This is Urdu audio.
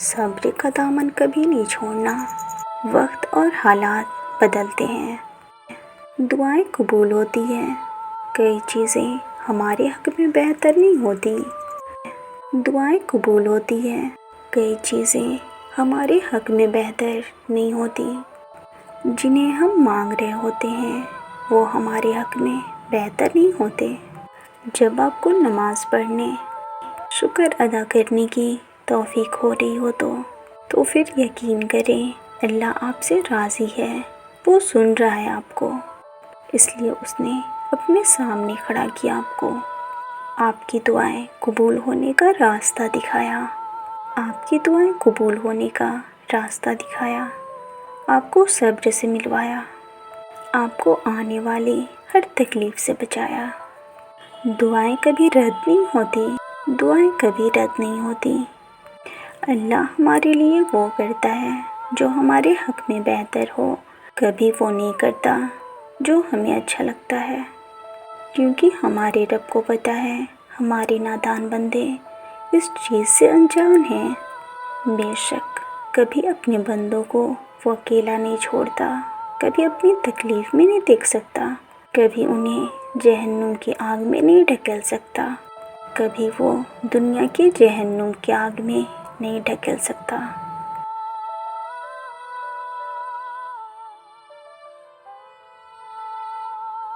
صبر کا دامن کبھی نہیں چھوڑنا۔ وقت اور حالات بدلتے ہیں، دعائیں قبول ہوتی ہیں، کئی چیزیں ہمارے حق میں بہتر نہیں ہوتی۔ دعائیں قبول ہوتی ہیں، کئی چیزیں ہمارے حق میں بہتر نہیں ہوتی۔ جنہیں ہم مانگ رہے ہوتے ہیں وہ ہمارے حق میں بہتر نہیں ہوتے۔ جب آپ کو نماز پڑھنے، شکر ادا کرنے کی توفیق ہو رہی ہو تو پھر یقین کریں اللہ آپ سے راضی ہے، وہ سن رہا ہے آپ کو، اس لیے اس نے اپنے سامنے کھڑا کیا آپ کو، آپ کی دعائیں قبول ہونے کا راستہ دکھایا، آپ کی دعائیں قبول ہونے کا راستہ دکھایا، آپ کو صبر سے ملوایا، آپ کو آنے والی ہر تکلیف سے بچایا۔ دعائیں کبھی رد نہیں ہوتی، دعائیں کبھی رد نہیں ہوتی۔ اللہ ہمارے لیے وہ کرتا ہے جو ہمارے حق میں بہتر ہو، کبھی وہ نہیں کرتا جو ہمیں اچھا لگتا ہے، کیونکہ ہمارے رب کو پتہ ہے ہمارے نادان بندے اس چیز سے انجان ہیں۔ بے شک کبھی اپنے بندوں کو وہ اکیلا نہیں چھوڑتا، کبھی اپنی تکلیف میں نہیں دیکھ سکتا، کبھی انہیں جہنم کی آگ میں نہیں ڈھکیل سکتا، کبھی وہ دنیا کے جہنم کی آگ میں نہیں ڈھکیل سکتا۔